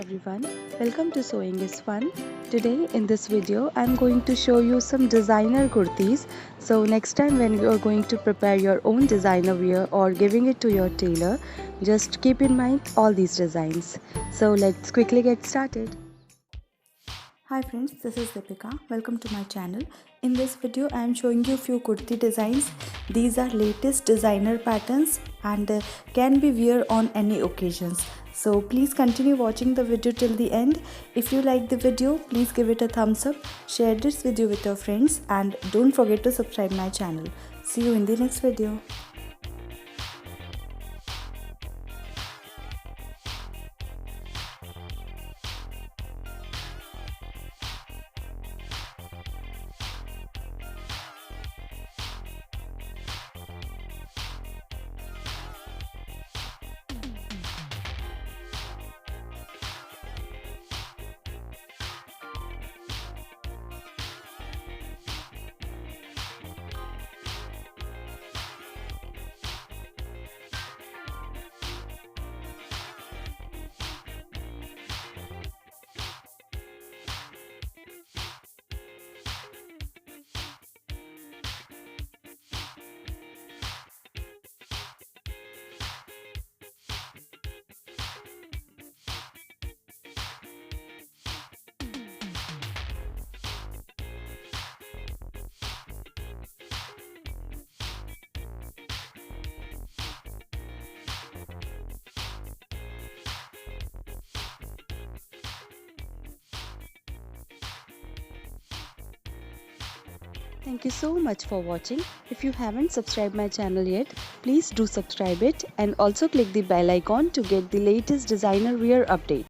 everyone, welcome to Sewing is Fun. Today in this video I'm going to show you some designer kurtis. So next time when you are going to prepare your own designer wear or giving it to your tailor, just keep in mind all these designs. So let's quickly get started. Hi friends, this is Deepika. Welcome to my channel. In this video I am showing you few kurti designs. These are latest designer patterns and can be wear on any occasions. So please continue watching the video till the end. If you like the video, please give it a thumbs up, share this video with your friends and don't forget to subscribe my channel. See you in the next video. Thank you so much for watching. If you haven't subscribed my channel yet, please do subscribe it and also click the bell icon to get the latest designer wear update.